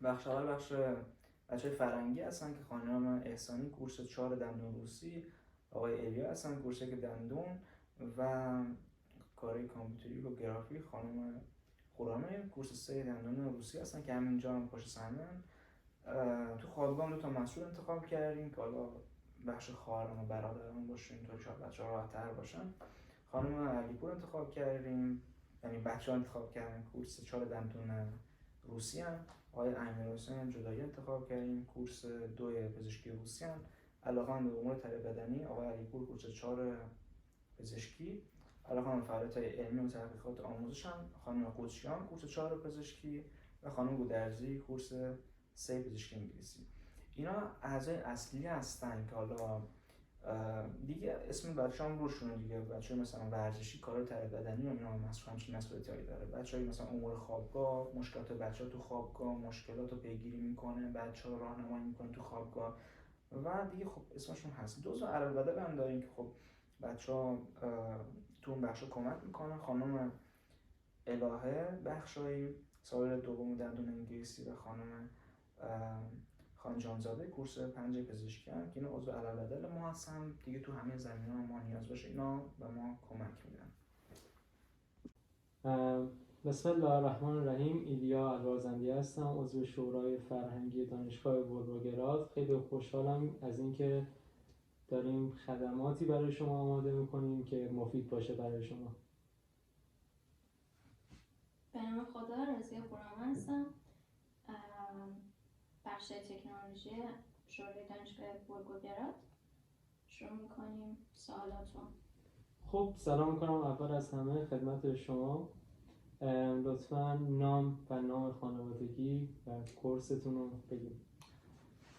بخش اول بخش بچه‌های فرنگی هستن که خانم احسانی کورس 4 دندون روسی، آقای الیا هستن کورس که دندون و کارهای کامپیوتری و گرافیک، خانم خرامه کورس 3 دندون روسی هستن که همینجا هم پشت صحنه‌ان. تو خوابگاه دو تا مسئول انتخاب کردیم که حالا بخش خواهران و برادران باشه، اینطور شاید بچه‌ها راحت‌تر باشن. خانم علیپور انتخاب کردیم، یعنی بچه‌ها انتخاب کردن کورس 4 دندون روسی هم. آقای امیرحسین جدایی انتخاب کردیم کورس 2 پزشکی روسی هم. علاقه‌مند به امور تربیت بدنی آقای علیپور کورس 4 پزشکی. علاقه‌مند به فعالیت‌های علمی و تحقیقات آموزش هم خانم قدسیان کورس 4 پزشکی و خانم گودرزی کورس 3 پزشکی انگلیسی. اینا اعضای اصلی هستن که حالا دیگه اسم بچه‌ام روشونه دیگه. بچه مثلا ورزشی کار تربیت بدنی و اینا همچین مسئولیتایی داره. بچه‌ای مثلا امور خوابگاه، مشکلات بچه‌ها تو خوابگاه، مشکلات رو پیگیری میکنه، بچه‌ها رو راهنمایی میکنه تو خوابگاه و دیگه خب اسمشون هست. جزء علاوه هم داریم که خب بچه‌ها تو اون بخشا کمک میکنن. خانم الهه بخشایی سایر دوم دندون انگلیسی و خانم جانزاده کورس 5 پزشکی هم که اینا عضو علل ما هستن دیگه. تو همه زمینه‌ها ما نیاز باشه اینا به ما کمک میدن. بسم الله الرحمن الرحیم. ایلیا الوارزندی هستم، عضو شورای فرهنگی دانشگاه ولگراد. خیلی خوشحالم از اینکه داریم خدماتی برای شما آماده میکنیم که مفید باشه برای شما. به نام خدا، رضیه خرامه هستم، بخش تکنولوژی شورای دانشگاه ولگراد. شروع میکنیم سوالاتون. خب سلام میکنم اول از همه خدمت شما. لطفاً نام و نام خانوادگی و کورستون رو بگید.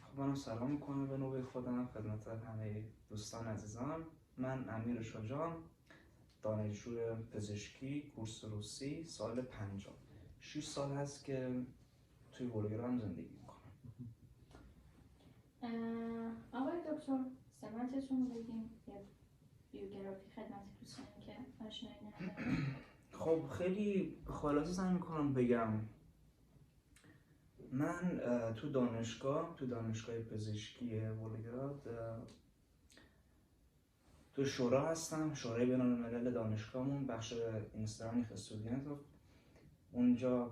خب منم سلام میکنم به نوبه خودم خدمت همه دوستان عزیزم. من امیر شجاع، دانشجوی پزشکی کورس روسی، سال 5. 6 سال هست که توی ولگراد زندگی میکنم. آقای دکتر سمتتون بگیم یه بیوگرافی خدمت دوستانی که آشنایی ندارن. خب خیلی خلاصه سعی میکنم بگم. من تو دانشگاه پزشکی ولگراد تو شورا هستم، شورای بین‌الملل دانشگاهمون، بخش اینسترانیخ استودینت. اونجا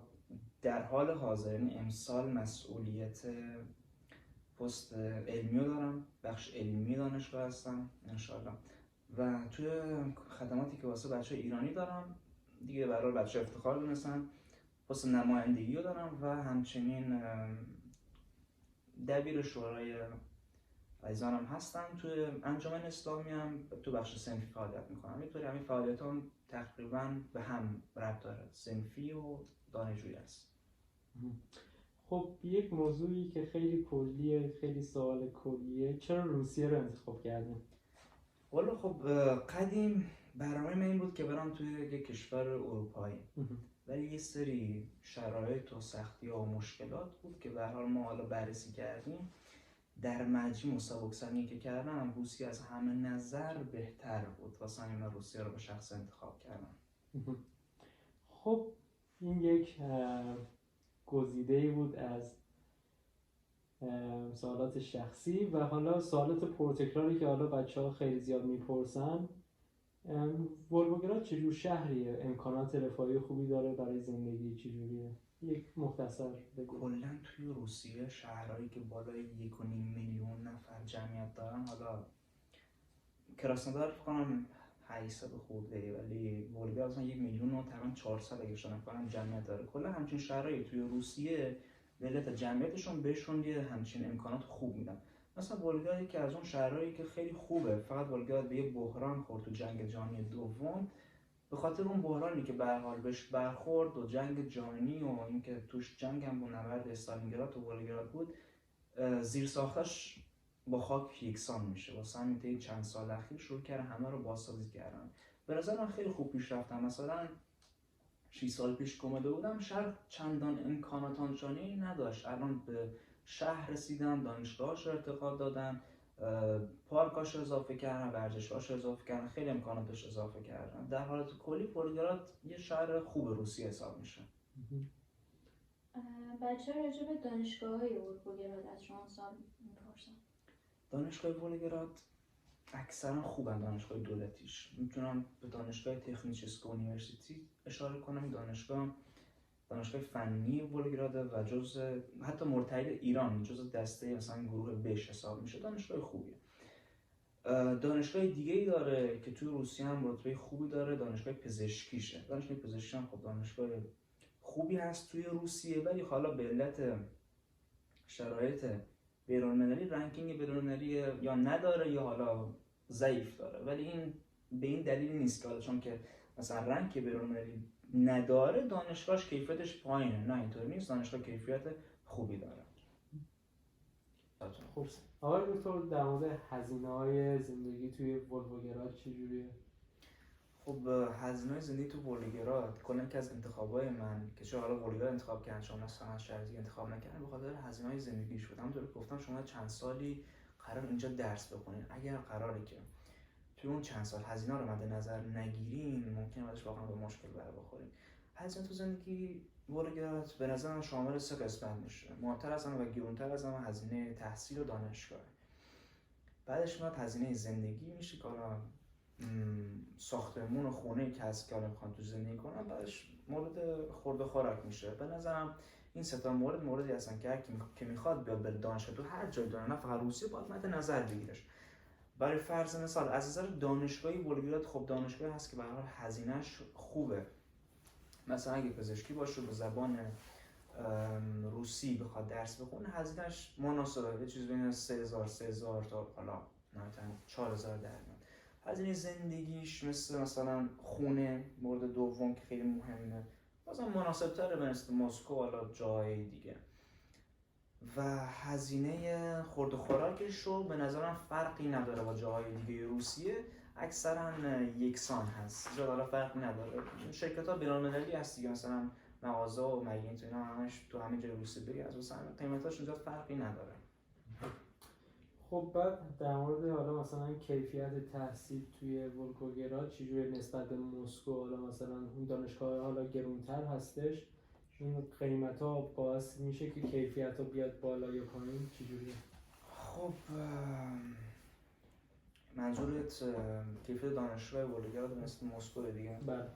در حال حاضر یعنی امسال مسئولیت پست علمی رو دارم، بخش علمی دانشگاه هستم انشالله و توی خدماتی که واسه بچه ایرانی دارم دیگه برای بچه افتخار دونستم، پست نمایندگی رو دارم و همچنین دبیر شورای عزیزانم هستم. توی انجمن اسلامی هم تو بخش صنفی فعالیت میکنم. اینطوری همین فعالیت هم تقریبا به هم ربط داره، صنفی و دانشجویی است. خب یک موضوعی که خیلی کلیه، خیلی سوال کلیه، چرا روسیه رو انتخاب کردیم؟ والا خب قدیم برنامه من این بود که برم توی یک کشور اروپایی، ولی یه سری شرایط و سختی و مشکلات بود که به هر حال ما حالا بررسی کردیم. در مجموع سبکسنی که کردم روسیه از همه نظر بهتر بود، واسه همین من روسیه رو به شخص انتخاب کردم. خب این یک گزیده‌ای بود از سوالات شخصی و حالا سوالات پرتکراری که حالا بچه‌ها خیلی زیاد میپرسن. ولگراد چجور شهریه؟ امکانات رفاهی خوبی داره برای زندگی؟ چجوریه؟ یک مختصر بگو. کلا توی روسیه شهرهایی که بالای 1.5 میلیون نفر جمعیت دارن، حالا کراسنودار فکر کنم 800 خورده، ولی ولگراد اصلا 1 میلیون و تقریبا 400 اگه اشتباه نکنم جمعیت داره. کلا همچین شهرهایی توی روسیه به علت جمعیتشون بهشون یه همچین امکانات خوب میدن. مثلا ولگراد یکی از اون شهرهایی که خیلی خوبه، فقط ولگراد به یه بحران خورد تو جنگ جهانی دوم. به خاطر اون بحرانی که به هر حال بهش برخورد و جنگ جهانی و اینکه توش جنگ هم با نبرد استالینگراد و ولگراد بود، زیر ساختش با خاک یکسان میشه. واسه همین طی چند سال اخیر شروع کردن همه رو بازسازی کردن. به نظر من خیلی خوب پیش رفتن. مثلا 6 سال پیش که اومده بودم شهر چندان امکانات آنچنانی نداشت. الان به شهر رسیدن، دانشگاهاش رو ارتقا دادن، پارکاش رو اضافه کردن، ورزشگاهاش رو اضافه کردن، خیلی امکاناتش اضافه کردن. در حالت کلی ولگراد یه شهر خوب روسیه حساب میشه. بچه ها راجع به دانشگاه های اوربوگراد از شما سوال میپرسن. دانشگاه ولگراد اکثرا خوبن، دانشگاه دولتیش. میتونم به دانشگاه تکنیچسکو یونیورسیتی اشاره کنم. دانشگاه فنی ولگراده و حتی مرتعد ایران جزء دسته مثلا گروه بش حساب میشه. دانشگاه خوبیه. دانشگاه دیگه ای داره که توی روسیه هم رتبه خوبی داره، دانشگاه پزشکیشه. دانشگاه پزشکی هم خب دانشگاه خوبی هست توی روسیه، ولی حالا به علت شرایط بیرون‌المللی رنکینگ بیرون‌المللی یا نداره یا حالا ضعیف داره. ولی این به این دلیل نیست که حالا چون که مثلا رنک بیرون‌المللی نداره دانشگاهش کیفیتش پایینه. نه، اینطور نیست. دانشگاه کیفیت خوبی داره. خب آقای دکتر، در مورد هزینه‌های زندگی توی ولگراد چجوریه؟ خب هزینه‌های زندگی تو ولگراد کلا که از انتخابای من که چه حالا ولگراد انتخاب کردن، شما مثلا شهری انتخاب نکردن، به خاطر هزینه‌های زندگیش بود. همونطور که گفتم شما چند سالی قرار اینجا درس بخونین. اگر قراره که توی اون چند سال هزینه رو مد نظر نگیرین، ممکنه بعدش واقعا به مشکل بخورین. هزینه تو زندگی ولگراد به نظرم شامل 3 قسمت میشه. مهمتر از همه و گرونتر از همه هزینه تحصیل و دانشگاه. بعدش میاد هزینه زندگی میشه که حالا ساختمون و خونه که هست که حالا میخوان تو زندگی کنن. بعدش مورد خورد و خوراک میشه. به نظرم این 3 تا موردی هستن که هر کی که میخواد بیاد بره دانشگاه تو هر جای دنیا، نه فقط روسیه، باید مد نظر بگیرش. برای فرض مثال از نظر دانشگاهی ولگراد خب دانشگاهی هست که به هر حال هزینه‌اش خوبه. مثلا اگه پزشکی باشه به زبان روسی بخواد درس بخونه، هزینه‌اش مناسبه، یه چیز بین 3000 تا حالا مثلا 4000 در میاد. هزینه زندگیش مثلا خونه مورد دوم که خیلی مهمه، بازم مناسب‌تره به نسبت مسکو حالا جای دیگه. و هزینه خورد و خوراکش رو به نظرم فرقی نداره با جاهای دیگه روسیه، اکثرا یکسان هست. جا حالا فرقی نداره. شرکت‌ها بین‌المللی هست دیگه، مثلا مغازه و مگنیت و اینا همش تو همه جای روسیه بری از مثلا قیمتاش اونجا فرقی نداره. خب بعد در مورد حالا مثلا کیفیت تحصیل توی ولگراد چجوری نسبت به مسکو؟ حالا مثلا اون دانشگاه حالا گرونتر هستش، این قیمت ها باعث میشه که کیفیت ها بیاد بالا یا پایین؟ چجوریه؟ خب منظورت کیفیت دانشگاه ولگراد مثل مسکو دیگه؟ بله.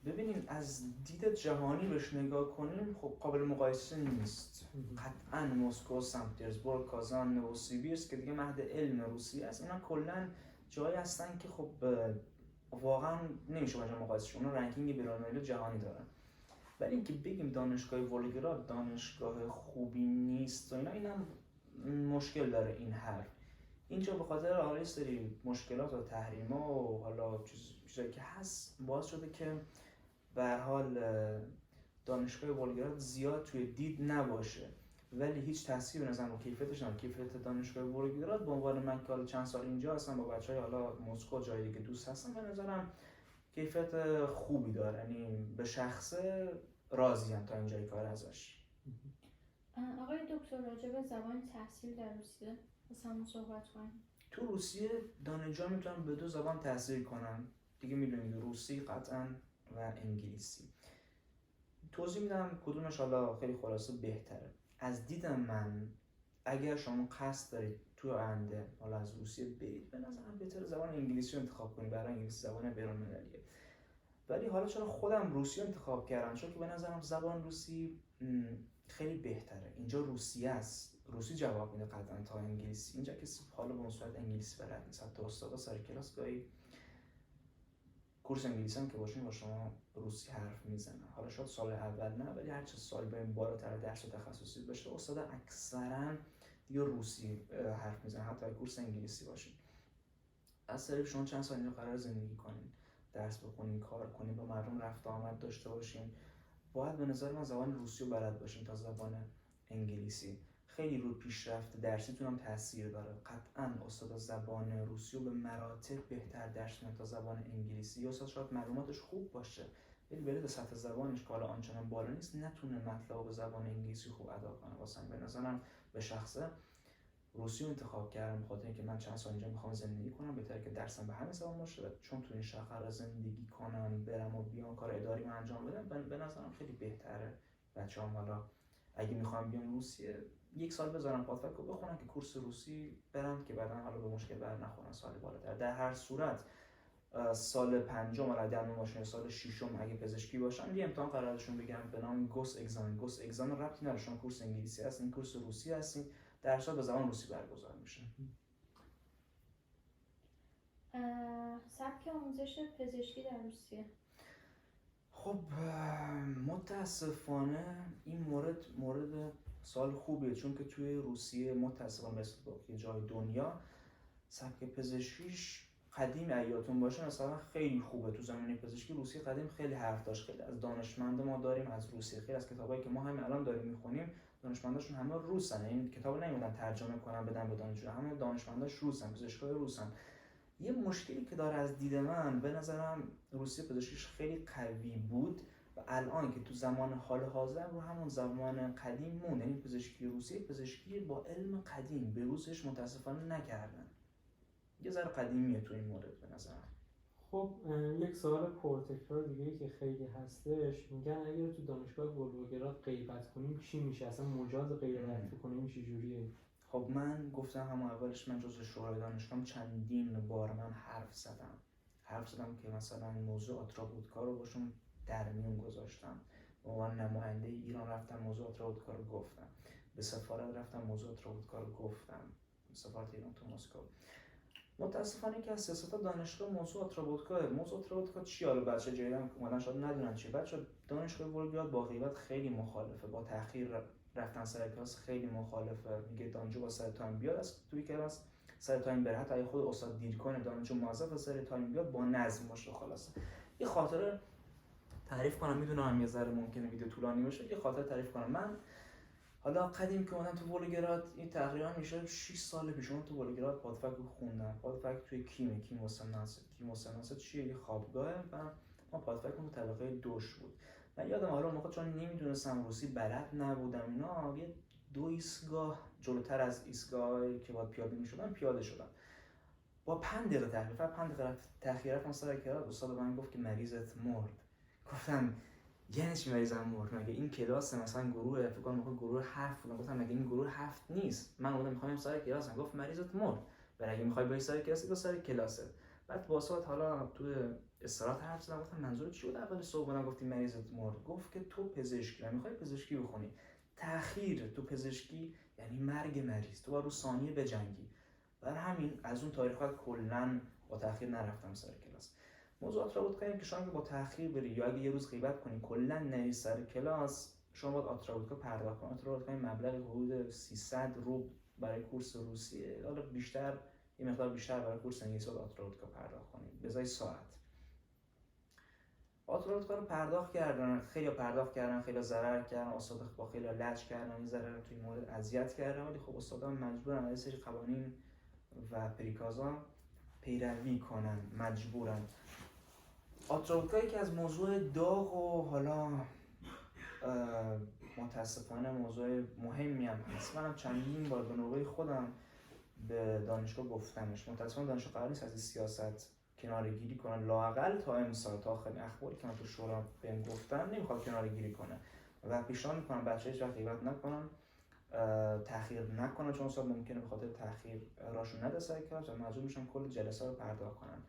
ببینیم از دید جهانی بهش نگاه کنیم، خب قابل مقایسه نیست. قطعاً مسکو، سن پترزبورگ، کازان، نووسیبیرسک که دیگه مهد علم روسیه است، اینا کلاً جایی هستن که خب واقعاً نمیشه باشه مقایسهشون. اونا رنکینگ بین‌المللی جهانی دارن. ولی اینکه بگیم دانشگاه ولگراد دانشگاه خوبی نیست و اینم مشکل داره این حرف. اینجا به خاطر حالا سری مشکلات و تحریما و حالا چیزایی که هست باعث شده که به هر حال دانشگاه ولگراد زیاد توی دید نباشه. ولی هیچ تأثیری به نظرم کیفیتش نداره. کیفیت دانشگاه ولگراد به عنوان من که حالا چند سال اینجا هستم با بچهای حالا مسکو جای دیگه دوست هستم، به نظرم کیفیت خوبی داره. یعنی به شخصه راضیم تا اینجای کار ازش. آقای دکتر راجع به زبان تحصیل در روسیه از همون صحبت کنیم. تو روسیه دانشجوها میتونن به 2 زبان تحصیل کنن دیگه، میدونید، روسی قطعاً و انگلیسی. توضیح میدم کدومش حالا خیلی خلاصه بهتره. از دید من اگر شما قصد دارید تو آینده حالا از روسیه برید، به نظرم بهتره زبان انگلیسی رو انتخاب کنید، برای انگلیسی زبان بین‌المللیه. ولی حالا چرا خودم روسی انتخاب کردم؟ چون که به نظرم زبان روسی خیلی بهتره. اینجا روسیه است، روسی جواب میده قطعا تا انگلیسی. اینجا کسی حالا به صورت انگلیسی بلد نیست. حتی استادا سر کلاس گاهی کورس انگلیسی هم که باشین با شما روسی حرف میزنن. حالا شاید سال اول نه، ولی هر چه سال بریم بالاتر درس تخصصی بشه استادا اکثرا دیگه روسی حرف میزنن، حتی کورس انگلیسی باشین. از طریق شما چند سال اینجا قرار زندگی کنین، درس بخونین، کار کنین، با مردم رفت آمد داشته باشین، باید به نظر من زبان روسی رو بلد باشین تا زبان انگلیسی. خیلی رو پیشرفت درسیتون هم تاثیر داره. قطعاً استاد زبان روسی رو به مراتب بهتر درس میده تا زبان انگلیسی. یا استاد شاید معلوماتش خوب باشه ولی بلد سطح زبانش که حالا آنچنان بالا نیست، نتونه مطلب به زبان انگلیسی خوب ادا کنه. واسه به نظرم به شخصه روسی رو انتخاب کردم بخاطر اینکه من چند سال اینجا میخوام زندگی کنم. بهتره که درسم به همین زبان باشه، چون تو این شهر قرار زندگی کنم، برم و بیام، کار اداری رو انجام بدم، به نظرم خیلی بهتره بچه‌ام حالا اگه میخوام بیام روسیه 1 سال بذارن پادفک رو بخونن که کورس روسی برن که بعدن حالا به مشکل بر نخورن سال بالاتر. در هر صورت سال پنجم حالا دندون باشن، سال ششم اگه پزشکی باشن یه امتحان قرارشون بگم به نام گوس اگزام ربطی نداره، شما کورس انگلیسی هستین، کورس روسی هستین، درس‌ها به زبان روسی برگزار میشه. سبک آموزش پزشکی در روسیه. خب متاسفانه این مورد سوال خوبیه، چون که توی روسیه متاسفانه مثل باقی جای دنیا سبک پزشکیش قدیم ایاتون باشه مثلا خیلی خوبه. تو زمینه پزشکی روسیه قدیم خیلی حرف داشت، خیلی از دانشمندا ما داریم از روسیه، خیلی از کتابایی که ما همین الان داریم میخونیم دانشمنداشون همه روسن، این کتابو نمیدن ترجمه کنن بدن به دانشجو، همه دانشمنداش روسن، پزشکای روسن. یه مشکلی که داره از دید من، به نظرم روسیه پزشکیش خیلی قوی بود و الان که تو زمان حال حاضر رو همون زمان قدیم مون، یعنی پزشکی روسیه پزشکی با علم قدیم به روزش متاسفانه نکردن. یه ذره قدیمیه تو این مورد به نظرم. خب یک سوال پرتکرار دیگه که خیلی هستش، میگن اگر تو دانشگاه ولگراد غیبت کنیم چی میشه؟ اصلا مجاز غیبت کنیم چه جوریه؟ خب من گفتم همون اولش، من جزو شورای دانشگاه چندین بار من حرف زدم که مثلا موضوع آترابوتکا رو باشون در میون گذاشتم، به عنوان نماینده ایران رفتم موضوع آترابوتکا رو گفتم، به سفارت رفتم موضوع آترابوتکا رو گفتم، سفارت ایران تو مسکو. متاسفانه که از سیاست دانشگاه موضوع آترابوتکا چی؟ حالا بچه جدیدن اومدن شاید ندونن چی. بچه دانشگاه ولگراد با غیبت خیلی مخالفه، با تأخیر رفتن سر کلاس خیلی مخالفه، میگه دانشجو با سر تایم بیاد از توی کلاس، سر تایم بره، حتی اگه خود استاد دیر کنه دانشجو موظف سر تایم بیاد، با نظم باشه. خلاص یه خاطره تعریف کنم، میدونم یه ذره ممکنه ویدیو طولانی بشه، یه خاطره تعریف کنم. من حالا قدیم که اومدم تو ولگراد، این تقریبا میشه 6 سال پیش اومدم تو ولگراد پادفک رو خوندم. پادفک توی کیم وسناست چیه؟ یه خوابگاهه و ما پادفکمون تو طبقه دوش بود. من یادم حالا موقع چون نمیدونستم روسی، بلد نبودم اینا، یه 2 ایستگاه جلوتر از ایستگاهی که باید پیاده میشدم پیاده شدم. با 5 دقیقه تأخیر، فقط 5 دقیقه تأخیر رفتم سر کلاس، استاد من گفت که مریضت مرد. گفتم یعنی چی مریضم مرد؟ مگه این کلاس مثلا گروه فکر کنم گروه 7 بود. گفتم مگه این گروه 7 نیست؟ من اومدم میخوام سر کلاس. گفت مریضت مرد، برای اگه میخوای بری سر کلاس، برو سر کلاست. بعد واسات حالا تو استراحت حرف زدم، گفتم منظور چی بود اول صبح من گفتی مریضت مرد؟ گفت که تو پزشکی و میخوای پزشکی بخونی، تأخیر تو پزشکی یعنی مرگ مریض، تو باید رو ثانیه بجنگی. برای همین از اون تاریخ بعد کلا با تأخیر نرفتم سر کلاس. موضوعات رو بود که شما با تأخیر بری یا اگه یه روز غیبت کنی کلا نری سر کلاس، شما باید آترابوتکا پرداخت کنید. آترابوتکا مبلغ حدود 300 روبل برای کورس روسیه، حالا بیشتر یه مقدار بیشتر برای کورس انگلیسی باید آترابوتکا پرداخت کنید به ازای ساعت. آترابوتکا رو پرداخت کردن، خیلی پرداخت کردن، خیلی ضرر کردن، استاد با خیلی لج کردن، یه ذره توی مورد اذیت کردن، ولی خب استادا مجبورن از سری قوانین و پریکازا پیروی کنن، مجبورن. آترابوتکا یکی از موضوع داغ و حالا متاسفانه موضوع مهمی هم هست. منم چندین بار به نوبه خودم به دانشگاه گفتمش. متاسفانه دانشگاه قرار نیست از این سیاست کناره‌گیری کنن، لااقل تا امسال، تا آخرین اخباری که من تو شورا بهم گفتن نمیخواد کناره‌گیری کنه و پیشنهاد میکنم بچه‌ها هیچ وقت غیبت نکنن، تأخیر نکنن، چون اصلا ممکنه به خاطر تأخیر راشون نده سر کلاس و مجبور میشن کل جلسه رو پرداخت کنن.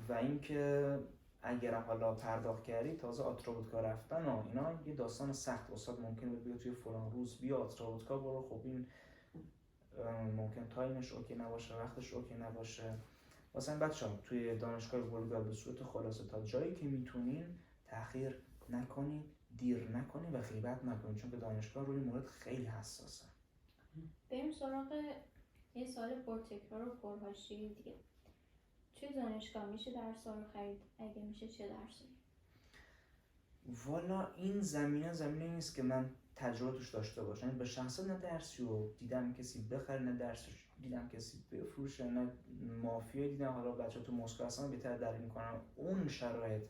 و اینکه اگر حالا پرداخت کردی تازه آترابوتکا رفتن و اینا یه داستان سخت، استاد ممکنه بگه توی فلان روز بیا آترابوتکا برو، خب این ممکن تایمش اوکی نباشه، وقتش اوکی نباشه. واسه بچه‌ها توی دانشگاه ولگراد به صورت خلاصه تا جایی که میتونین تأخیر نکنین، دیر نکنین و غیبت نکنین، چون که دانشگاه روی مورد خیلی حساسه. بریم سراغ یه سوال پرتکرار و پرحاشیه دیگه. توی دانشگاه میشه درس‌ها رو خرید؟ اگه میشه چه درسی؟ والا این زمینه نیست که من تجربه توش داشته باشم. به شخصه نه درسی رو دیدم کسی بخره، نه درسش دیدم کسی بفروشه، نه مافیا دیدم. حالا بچه‌ها تو مسکو هستن بهتر درک می‌کنن اون شرایط.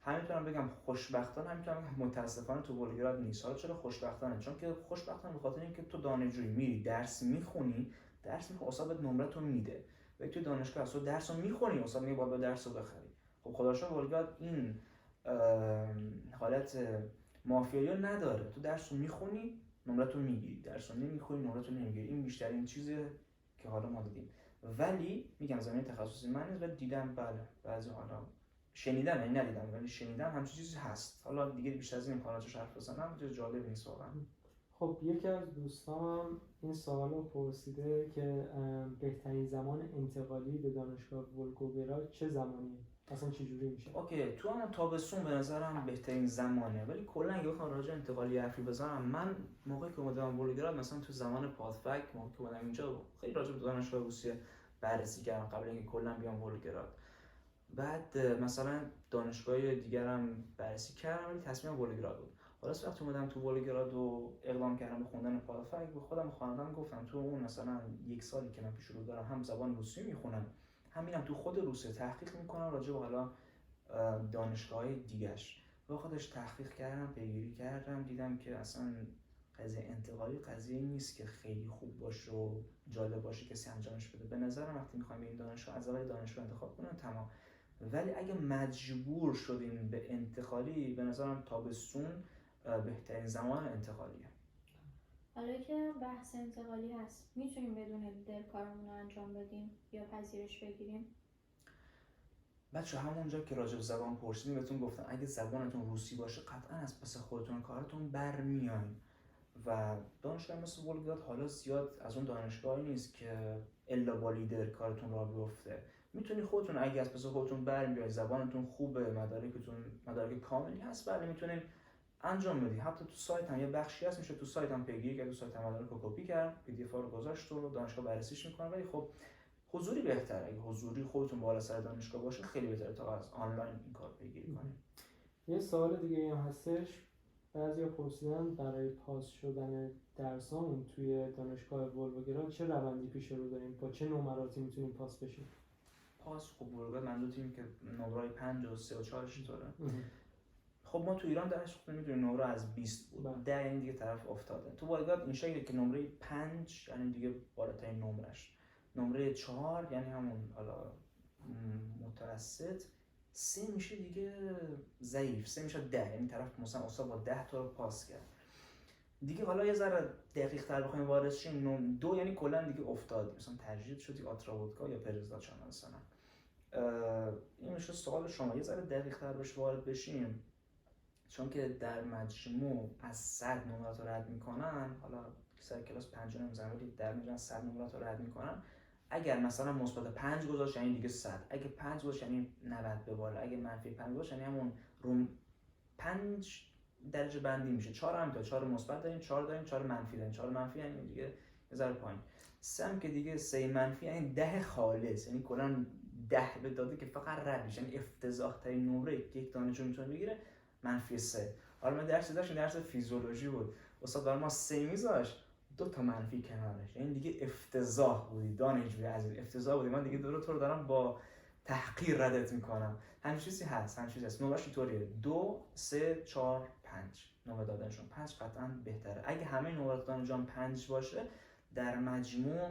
همینطورم بگم خوشبختانه، همینطورم بگم متاسفانه تو ولگراد نیست. حالا چرا خوشبختانه؟ چون که خوشبختانه به خاطر اینکه تو دانشجویی میری درس میخونی، استاد بهت نمره‌تو میده. و تو دانشگاه اصلا درس رو میخونی، استاد میگه باید درس رو بخری. خب خدا رو شکر ولگراد این حالت مافیایی نداره. تو درس رو میخونی نمرتو میگیری، درس رو نمیخونی نمرتو نمیگیری. این بیشترین چیزه که حالا ما دیدیم. ولی میگم زمین تخصصی من نیست، ولی دیدم بله بعضی حالا شنیدم، یعنی ندیدم ولی شنیدم همچین چیزی هست. حالا دیگه بیشتر از این امکاناتش حرف بزنم چیز جالب نیست واقعا. خب یکی از دوستانم این سوال رو پرسیده که بهترین زمان انتقالی به دانشگاه ولگوگراد چه زمانیه؟ اصلا چه جوری میشه؟ اوکی، تو هم تابستون به نظرم بهترین زمانه، ولی کلا اگه بخوام راجع انتقالی حرفی بزنم، من موقعی که اومدم ولگراد مثلا تو زمان پادفک، موقعی که اومدم اینجا خیلی راجع به دانشگاه روسیه بررسی کردم قبل اینکه کلا بیام ولگراد. بعد مثلا دانشگاه دیگرم بررسی کردم ولی تصمیمم ولگراد بود. حالا وقتی اومدم تو ولگراد و اقدام کردم به خوندن پادفک، به خودم خانواده‌ام گفتم تو اون مثلا یک سالی که من پیش رو دارم هم زبان روسی میخونم، همینم تو خود روسیه تحقیق میکنم راجع به حالا دانشگاه‌های دیگه‌اش. با خودش تحقیق کردم، پیگیری کردم، دیدم که اصلا قضیه انتقالی قضیه نیست که خیلی خوب باشه و جالب باشه کسی انجامش بده. به نظرم وقتی می‌خوایم این دانشگاه از اول دانشگاه انتخاب کنیم تمام. ولی اگه مجبور شدیم به انتقالی، به نظرم تابستون بهترین زمان انتقالیه. حالا که بحث انتقالی هست، میتونیم بدون لیدر کارمون رو انجام بدیم یا پذیرش بگیریم؟ بچه همونجا که راجع به زبان پرسیدیم بهتون گفتم اگه زبانتون روسی باشه قطعا از پس خودتون کارتون برمیاین. و دانشگاه مثل ولگراد حالا زیاد از اون دانشگاهی نیست که الا با لیدر کارتون راه بیفته. میتونی خودتون اگه از پس خودتون برمیاین، زبانتون خوبه، مدارک کاملی هست، بله میتونین انجام بدی. حتی تو سایت هم یه بخشی هست میشه تو سایت هم پیگیری کرد، تو سایت هم مدارک رو کپی کرد، پی دی اف رو گذاشت و دانشگاه بررسیش میکنه. ولی خب حضوری بهتره، اگه حضوری خودتون بالا سر دانشگاه باشه خیلی بهتره تا از آنلاین این کار پیگیری کنید. یه سوال دیگه هم هستش، بعضیا پرسیدن برای پاس شدن درسامون توی دانشگاه ولگوگراد چه روندی پیش رو داریم، با چه نمراتی میتونیم پاس بشیم؟ پاس خب ولگراد من دو تیم که نمرای 5 و 3 و 4 داره. خب ما تو ایران درس خوندیم میدونیم نمره از 20 بود، 10 یعنی دیگه طرف افتاده. تو ولگراد این شکلیه که نمره 5 یعنی دیگه بالاترین نمرش، نمره 4 یعنی همون حالا متوسط، 3 میشه دیگه ضعیف، 3 میشه 10 یعنی طرف مثلا استاد با 10 تا رو پاس کرد دیگه. حالا یه ذره دقیق تر بخوایم وارد شیم، 2 یعنی کلا دیگه افتادی، مثلا تجدید شدی آتراودکا یا پرزداچان مثلا. این میشه سوال شما، یه ذره دقیق تر بهش وارد بشیم، چون که در مجموع از 100 نمرات رو رد میکنن، حالا سر کلاس 5 نمیزنن ولی در مجموع 100 نمرات رو رد میکنن. اگر مثلا مثبت 5 گذاشت یعنی دیگه 100، اگه 5 گذاشت یعنی 90 به بالا، اگه منفی 5 گذاشت یعنی همون روم 5 درجه بندی میشه. 4 هم تا 4 مثبت داریم، 4 داریم، 4 منفی داریم. 4 منفی یعنی دیگه یه ذره پایین. 3 هم که دیگه 3 منفی یعنی 10 خالص، یعنی کلا 10 به داده که فقط رد میشه، یعنی افتضاح ترین نمره یک دانشجو میتونه بگیره منفی 3. حالا من درس فیزیولوژی بود، استاد برای ما 3 میذاشت 2 تا منفی کنارش، یعنی دیگه افتضاح بودی دانشجوی عزیز، افتضاح بودی. من دیگه تو رو دارم با تحقیر ردت میکنم. همین چیزی هست، نمره‌اش اینطوریه 2 3 4 5 نمره دادنشون 5 قطعا بهتره. اگه همه نمرات دانشجویان 5 باشه در مجموع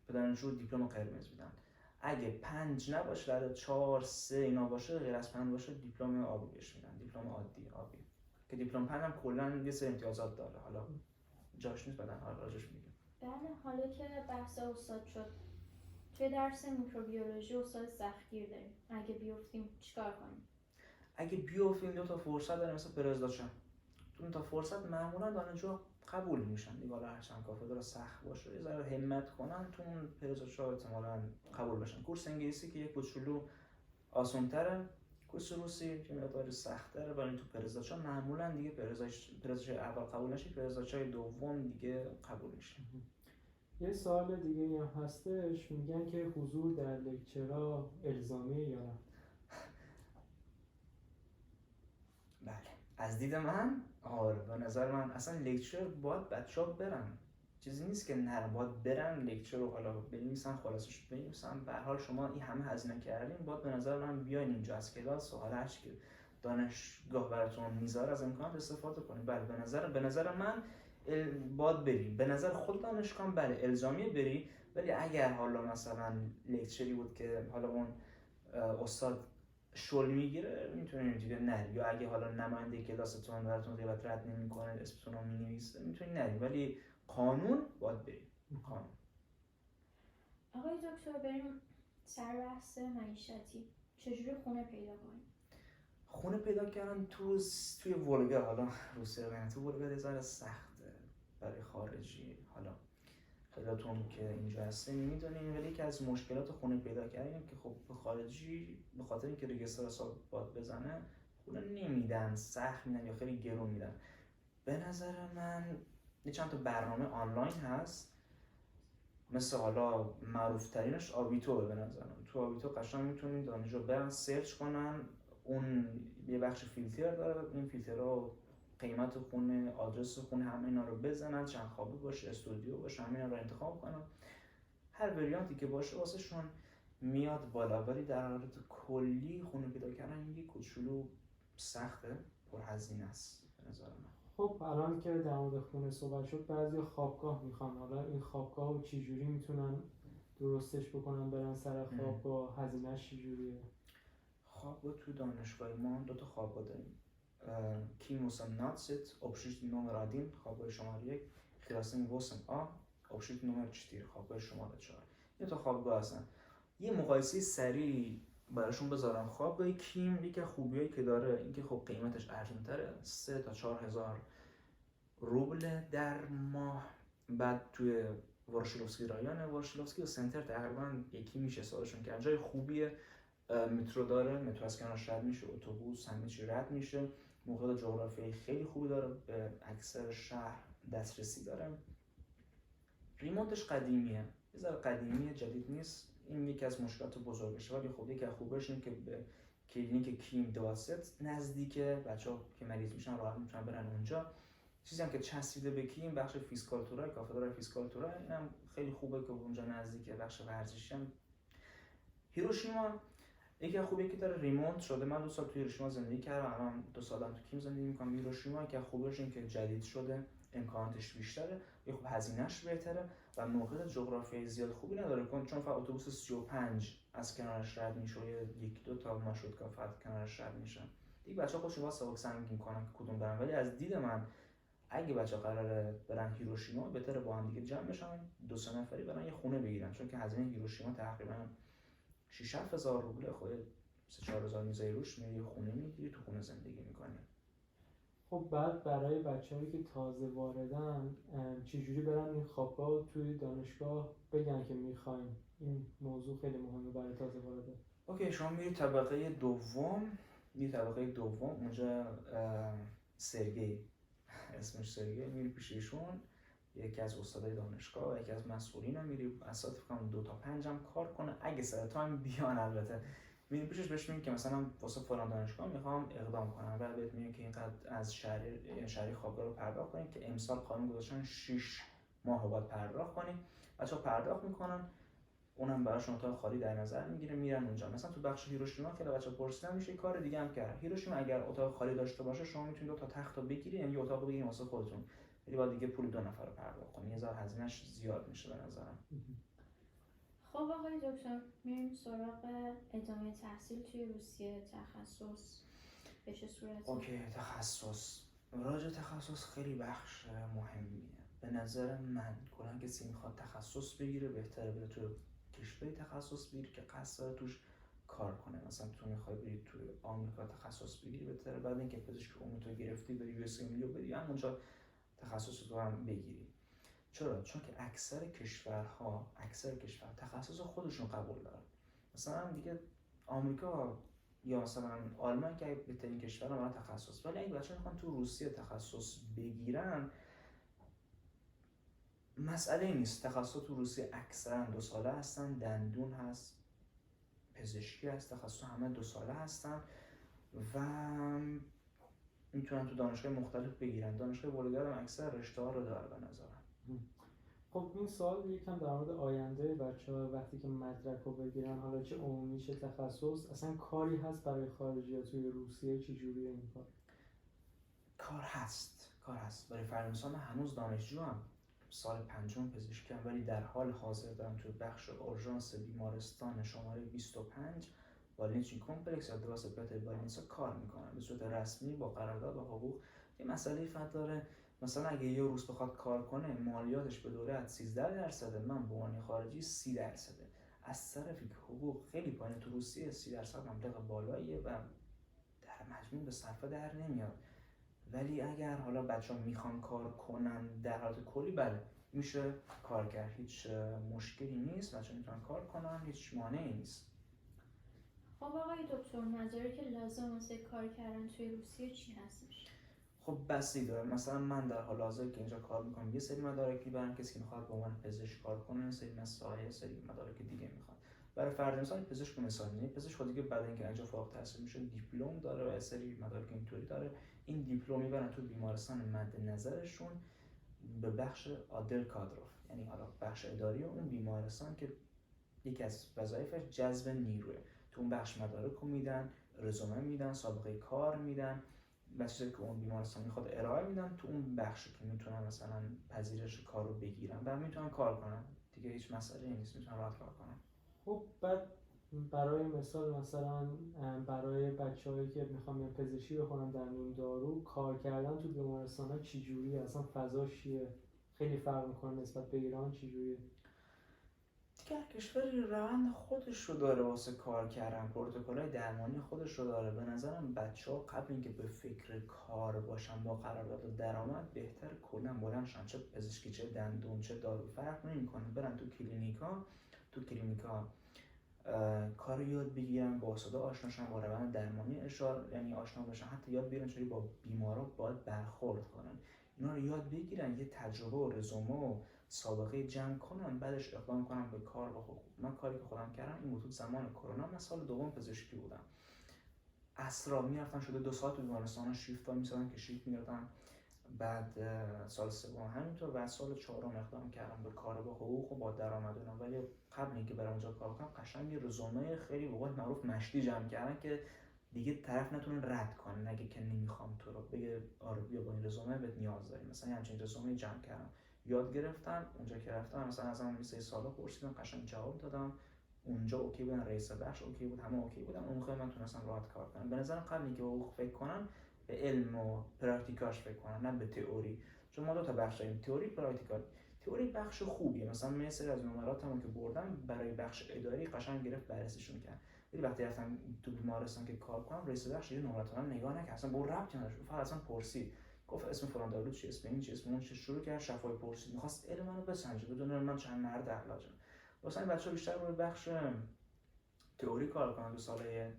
به دانشجو دیپلم قرمز میدن. اگه 5 نباشه، در 4 3 اینا باشه، غیر از 5 باشه دیپلم آبی بهش میدن، دیپلم عادی آبی، که دیپلم 5 هم کلا یه سری امتیازات داره، حالا جاش نیست بعدن راجعش میگم. بله، حالا که بحث استاد شد، توی درس میکروبیولوژی استاد سختگیر داریم، اگه بیفتیم چیکار کنیم؟ اگه بیفتیم 2 تا فرصت داریم مثل پرزداچان. تو 2 تا فرصت معمولا دانشجو قبول میشن دیگه، حالا هرچند کافه داره سخت باشه یه ذره همت کنن تو اون پرزداچان احتمالاً قبول بشن. کورس انگلیسی که یک کوچولو آسان‌تره، کورس روسی که مقدار سخت‌تره، ولی تو پرزداچان معمولا دیگه پرزداچ اول قبول نشی، پرزداچای دوم دیگه قبول میشه. یه سوال دیگه هم هستش، میگن که حضور در لکچرها الزامیه یا نه؟ بله، از دید من آره، به نظر من اصلا لکچر باید بچه‌ها برن، چیزی نیست که نه باید برن لکچر رو حالا بنویسن خلاصش بنویسن. به هر حال شما این همه هزینه کردین، باید به نظر من بیاین اینجا از کلاس و حالا هر چی که دانشگاه براتون میذاره از امکانات استفاده کنید. بله به نظر من باید بری. به نظر خود دانشگاه بله الزامیه بری، ولی اگر حالا مثلا لکچری بود که حالا اون استاد شل میگیره میتونید دیگه نری، یا اگه حالا نماینده کلاستون براتون غیبت رد نمیکنه اسمتون رو مینویسه میتونید نری، ولی قانون باید برید. قانون. آقای دکتر بریم سر بحث معیشتی، چجوری خونه پیدا کنیم؟ خونه پیدا کردن توی ولگر، حالا روسیه رو تو ولگر یه ذره سخته برای خارجی، حالا خیلیاتون که اینجا هستین میدونین، ولی یکی از مشکلات خونه پیدا کردن که خب به خارجی به خاطر اینکه رجیستر حساب باید بزنه خونه نمیدن، سخت میدن یا خیلی گرون میدن. به نظر من یه چند تا برنامه آنلاین هست، مثل حالا معروف ترینش آویتو. به نظر من تو آویتو قشنگ میتونین دانشجو برن سرچ کنن، اون یه بخش فیلتر داره، این فیلترها قیمت خونه، آدرس خونه، همه اینا رو بزنن، چند خوابه باشه، استودیو باشه، همه اینا رو انتخاب کنن، هر وریانتی که باشه واسه شون میاد بالا. ولی در حالت کلی خونه پیدا کردن یه کوچولو سخته، پرهزینه است به نظر من. خب الان که در مورد خونه صحبت شد، بعضی خوابگاه میخوان، حالا این خوابگاه رو چجوری میتونن درستش بکنن برن سر خوابگاه، هزینه‌اش چجوریه؟ خوابگاه تو دانشگاه ما 2 تا خوابگاه داریم، کیموسن ناتسیت обшит номер 1 خوابگاه شماره 1، خراسان 8A обшит номер 4 خوابگاه شماره 4. این 2 تا خوابگاه هستن. یه مقایسه سریع براشون بذارم. خوابگاه کیم یکی خوبیایی که داره اینکه خب قیمتش ارزان‌تره، 3 تا 4 هزار روبل در ماه. بعد توی وارشلوفسکی رایانه، وارشلوفسکی و سنتر تقریبا یکی میشه سازشون کرد، جای خوبیه، مترو داره، مترو از کنارش رد میشه، اتوبوس همه چی رد میشه، موقعیت جغرافیایی خیلی خوبی داره، به اکثر شهر دسترسی داره. ریمونتش قدیمیه، یه ذره قدیمیه، جدید نیست، این یکی از مشکلات بزرگشه، ولی خب یکی از خوبش اینه که به کلینیک کیم دوست نزدیکه، بچه‌ها که مریض میشن راحت میتونن برن اونجا. چیزی هم که چسبیده به کیم بخش فیزیکالتورا، کافدرای فیزیکالتورا، اینم خیلی خوبه که اونجا نزدیکه، بخش ورزشی هم. هیروشیما یکی از خوبیه که داره ریمونت شده، من 2 سال توی هیروشیما زندگی کردم، الان 2 سالم تو کیم زندگی میکنم. هیروشیما که خوبیش اینه که جدید شده، امکاناتش بیشتره، یه خب هزینه‌اش بهتره و موقعیت جغرافیایی زیاد خوبی نداره، چون فقط اتوبوس 35 از کنارش رد میشه و 1-2 تا مارشروتکا فقط کنارش رد میشه. دیگه بچه‌ها خودشون واسه سبک سنگین کنن که کدوم برن، ولی از دید من اگه بچه‌ها قراره برن هیروشیما بهتره با هم دیگه جمع بشن، 2-3 نفری برن یه خونه بگیرن، چون که هزینه هیروشیما تقریبا 6-7 هزار روبله، خودت 3-4 هزار میذاری روش، میری خونه میگیری، تو خونه زندگی میکنی. خب بعد برای بچه‌هایی که تازه واردن چجوری برن این خوابگاه توی دانشگاه بگن که میخوایم؟ این موضوع خیلی مهمه برای تازه وارده. اوکی، شما میری طبقه دوم، اونجا سرگی اسمش سرگی، میری پیش ایشون، یکی از استادای دانشگاه و یکی از مسئولین، میری اساتید فکرم 2 تا 5 هم کار کنه، اگه سر تایم بیان البته، میری پیشش بهش میگی که مثلا واسه فلان دانشگاه میخوام اقدام کنم، بعد بهت میگه که اینقدر از شهری خوابگاه رو پرداخت کنید که امسال قانون گذاشتن 6 ماه باید پرداخت کنید. بچه‌ها پرداخت میکنن، اونم براشون اتاق خالی در نظر میگیره، میرن اونجا. مثلا تو بخش هیروشیما که بچه‌ها پرسیدن میشه کار دیگه هم کرد. هیروشیما اگر اتاق خالی داشته باشه شما میتونید 2 تا تخت رو بگیرید، یعنی یه اتاق بگیرید واسه خودتون، ولی بعد دیگه پول 2 نفر رو پرداخت کنید، یه ذره هزینه‌اش زیاد میشه به نظرم. خب آقای دکتر میریم سراغ ادامه تحصیل توی روسیه، تخصص به چه صورتی؟ اوکی، تخصص. راجع تخصص خیلی بخش مهمیه به نظر من. کلا کسی میخواد تخصص بگیره بهتره بره تو کشوری تخصص بگیره که قصد داره توش کار کنه. مثلا تو میخوای بری تو آمریکا تخصص بگیری بهتره بعد اینکه پزشک عمومی تو گرفتی بری یو اس ام بری همونجا تخصص رو هم بگیری. چرا؟ چون که اکثر کشور تخصص خودشون قبول دارن. مثلا دیگه آمریکا یا مثلا آلمان که بهترین کشور برای تخصص، ولی اگه بچه‌ها میخوان تو روسیه تخصص بگیرن مسئله نیست. تخصص تو روسیه اکثرا 2 ساله هستن، دندون هست، پزشکی هست، تخصص همه 2 ساله هستن و میتونن تو دانشگاه مختلف بگیرن. دانشگاه ولگراد هم اکثر رشته‌ها رو داره به نظرم. خب این سوال یکم در مورد آینده بچه‌ها وقتی که مدرک رو بگیرن، حالا چه عمومی چه تخصص، اصلا کاری هست برای خارجی‌ها توی روسیه؟ چه جوریه این کار؟ کار هست برای فرانسه. من هنوز دانشجو هم، سال 5 پزشکی هم، ولی در حال حاضر دارم توی بخش اورژانس بیمارستان شماره 25 بالینچی کمپلکس یا دواسپت بالینسا کار میکنن به صورت رسمی با قرارداد و حقوق. یه مسئله فرق داره، مثلا اگه یه روز بخواد کار کنه مالیاتش به دوره از 13%، من به عنوان خارجی 30%. از طرفی که حقوق خیلی پایین تو روسیه 30% مبلغ بالاییه و در مجموع به صرفه در نمیاد. ولی اگر حالا بچه‌ها میخوان کار کنن در حالت کلی بله میشه کار کرد، هیچ مشکلی نیست، بچه‌ها میتونن کار کنن، هیچ مانعی نیست. خب آقای دکتر، مدارکی که لازم واسه کار کردن توی روسیه چی هستش؟ خب بستگی داره، مثلا من در حال حاضر که اینجا کار میکنم یه سری مدارکی برام، کسی که میخواد به عنوان پزشک کار کنه یه سری مسائل، یه سری مدارک دیگه میخواد. برای فرض مثال پزشک مثال یعنی پزشک خود دیگه بعد اینکه اینجا فارغ التحصیل میشه دیپلم داره و یه سری مدارک اینطوری داره، این دیپلم میبرن تو بیمارستان مد نظرشون به بخش عادل کادروف، یعنی حالا بخش اداری اون بیمارستان که یکی از وظایفش جذب نیروه. تو اون بخش مدارک رو میدن، رزومه میدن، سابقه کار میدن، چیزی که اون بیمارستان میخواد ارائه میدن تو اون بخشی که میتونن مثلا پذیرش کار رو بگیرن و میتونن کار کنن دیگه، هیچ مسئله نیست، میتونن راحت کار کنن. خب بعد برای مثال مثلا برای بچه‌هایی که میخوان بیان پزشکی بخونن در نیم دارو، کار کردن تو بیمارستان‌ها چی جوریه؟ اصلا فضاش چیه؟ خیلی فرق میکنه نسبت به ایران؟ چی جوریه؟ دیگه کشوری روند خودش رو داره واسه کار کردن، پروتکل‌های درمانی خودش رو داره. به نظرم بچه‌ها قبل اینکه به فکر کار باشن با قرارداد درآمد بهتر کلاً بلند شن، چه پزشکی چه دندون چه دارو فرق نمی‌کنه، برن تو کلینیکا کار یاد بگیرن، با استادا آشنا شن، با روند درمانی یعنی آشنا بشن، حتی یاد بگیرن چطوری با بیمارا باید برخورد کنن. اینا رو یاد بگیرن، یه تجربه و رزومه و سابقه جمع کنن، بعدش اقدام کنن به کار و حقوق. من کاری که خودم کردم این بود، تو زمان کرونا من سال دوم پزشکی بودم، عصرا میرفتم شده 2 ساعت تو بیمارستان شیفت می‌زدم که شیفت می‌دادم، بعد سال سوم همینطور و سال چهارم اقدام کردم به کار با حقوق و با درآمد اینا. ولی قبل اینکه برم اونجا کار کنم قشنگ یه رزومه خیلی به قول معروف مشتی جمع کردن که دیگه طرف نتونه رد کنه، نگه که نمیخوام تو رو، بگه آره بیا با این رزومه بهت نیاز داریم. مثلا همچین رزومه جمع کردم، یاد گرفتم، اونجا که رفتم مثلا از همون 3 سالا پرسیدم، قشنگ جواب دادم، اونجا اوکی بودن، رئیس بخش اوکی بود، همه اوکی بودن، اون موقع من تونستم راحت کار کنم. به نظرم قبل اینکه حقوق فکر کنم به علم و پرکتیکاش فکر کنم، نه به تئوری، چون ما 2 تا بخش داریم، تئوری پرکتیکال. تئوری بخش خوبیه، مثلا من یه سری از نمراتمو که بردم برای بخش اداری قشنگ گرفت بررسیشون کرد، ولی وقتی رفتم تو بیمارستان که کار کنم رئیس بخش یه نمرات من نگاه نکرد، اصلا با ربطی نداشت، فقط اصلا پرسید، گفت اسم فلان دارو چیه، اسم این چیه، اسم اون چیه، شروع کرد شفای پرسید، می‌خواست علم منو بسنجه، بدون من چند مرد علاجم. واسه این بچه‌ها بیشتر روی بخش تئوری کار کنن تو سال‌های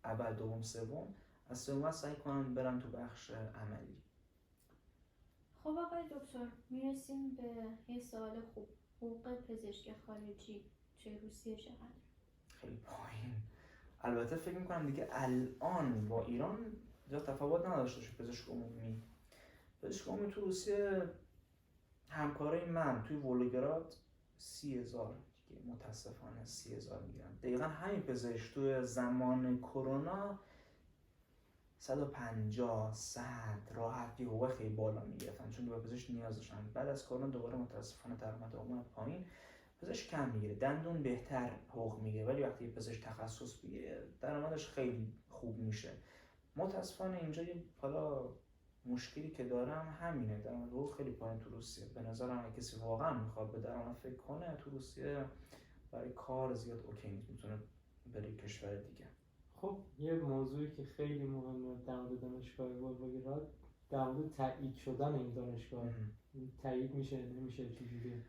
اول دوم سوم، از سوم سعی کنن برن تو بخش عملی. خب آقای دکتر، میرسیم به یه سوال خوب، حقوق پزشک خارجی توی روسیه چقدر؟ خیلی پایین. البته فکر میکنم دیگه الان با ایران جا تفاوت نداشته باشه. پزشک عمومی تو روسیه، همکارای من توی ولوگراد 30,000 دیگه، متاسفانه 30,000 میگیرن. دقیقا همین پزشک توی زمان کرونا 150 100 راحت یه حقوق خیلی بالا میگرفتن، چون به پزشک نیاز داشتن. بعد از کرونا دوباره متاسفانه درآمد اومد پایین، پزشک کم میگیره، دندون بهتر حقوق میگیره، ولی وقتی پزشک تخصص بگیره درآمدش خیلی خوب میشه. متاسفانه اینجا حالا مشکلی که دارم همینه، درآمد حقوق خیلی پایین تو روسیه. به نظرم اگه کسی واقعا میخواد به درآمد فکر کنه تو روسیه برای کار زیاد اوکی نیست، میتونه بره کشور دیگه. خب یه موضوعی که خیلی مهمه در مورد دانشگاه ولگراد، در مورد تایید شدن این دانشگاه، تایید میشه نمیشه چجوریه؟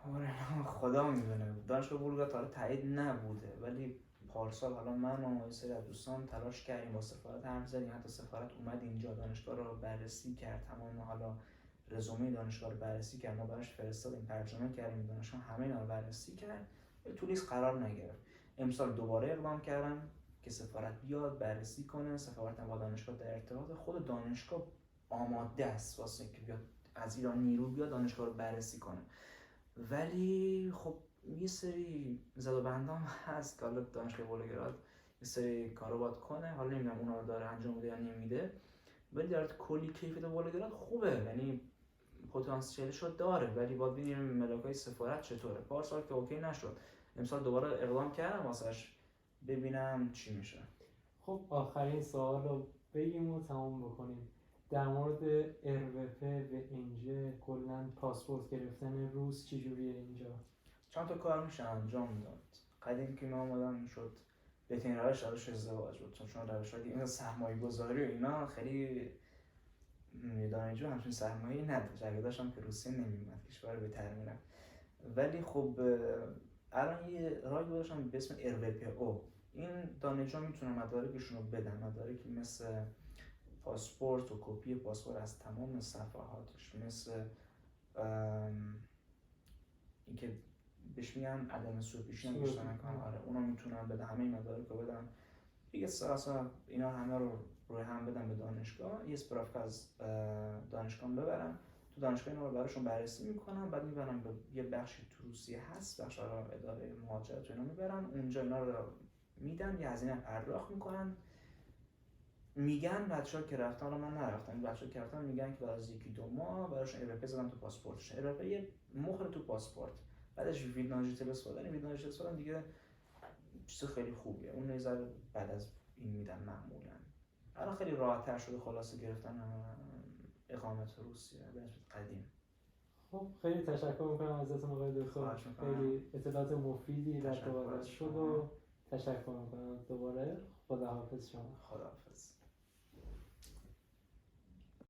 آره خدا میدونه. دانشگاه ولگراد حالا تایید نبوده، ولی پارسال حالا من و یه سری از دوستان تلاش کردیم، با سفارت حرف زدیم، حتی سفارت اومد اینجا دانشگاه رو بررسی کرد، تمام حالا رزومه دانشگاه رو بررسی کرد، ما براش فرستادیم، ترجمه کردیم، دانشگاه همه اینا رو بررسی کرد، تو لیست قرار نگرفت. امسال دوباره اقدام کردن که سفارت بیاد بررسی کنه، سفارت با دانشگاه در ارتباط، خود دانشگاه آماده است واسه که بیاد از ایران نیرو بیاد دانشگاه رو بررسی کنه. ولی خب یه سری زد و بندام هست که حالا دانشگاه ولگراد یه سری کارو باید کنه، حالا نمیدونم اونا رو داره انجام میده یا نمیده، ولی در کلی کیفیت ولگراد خوبه، یعنی پتانسیلش رو داره، ولی باید ببینیم ملاکای سفارت چطوره. پارسال که اوکی نشد، امسال دوباره اقدام کردم واسش ببینم چی میشه. خب آخرین سوال رو بگیم و تمام بکنیم. در مورد RVP و انجه کلا پاسپورت گرفتن روس چجوریه اینجا؟ چند تا کار میشه انجام داد. قدیم که من اومدم میشد بهترین روش ازدواج بود، چون روش‌های مثل سرمایه گذاری و اینا خیلی دانشجو همچین سرمایه‌ای نداشت. اگه داشتم که روسیه نمیومد، کشور بهتر میرفت. ولی خب الان یه راهی داشتم به اسم RVPO. این دانشجو میتونه مدارکشون رو بدن، مدارکی مثل پاسپورت و کپی پاسپورت از تمام صفحاتش، مثل اینکه بهش میگن عدم سوء پیشی هم بیشتر نکنه. آره اونا میتونن بدن، همه این مدارک رو بدن دیگه. اصلا اینا همه رو روی هم بدن به دانشگاه، یه اسپرافک از دانشگاه ببرن تو دانشگاه، اینا رو براشون بررسی میکنن، بعد میبرن به یه بخشی تو روسیه هست، بخش اداره مهاجرت و اینا، میبرن اونجا اینا رو میدن، یه هزینه پرداخت میکنن، میگن بچه‌ها که رفتن، حالا من نرفتم، بچه‌ها که رفتن میگن که بعد از 1-2 ماه براشون RVP زدن تو پاسپورتش. RVP یه مهر تو پاسپورت، بعدش ویدناژی تلسفادن. ویدناژی تلسفادن دیگه چیز خیلی خوبیه، اون نظر بعد از این میدن معمولا. الان خیلی راحت‌تر شده خلاصه گرفتن اقامت روسیه به نسبت قدیم. خب خیلی تشکر میکنم ازتون آقای دکتر، خیلی اطلاعات مفیدی در شد و تشکر میکنم دوباره. خداحافظ شما. خداحافظ.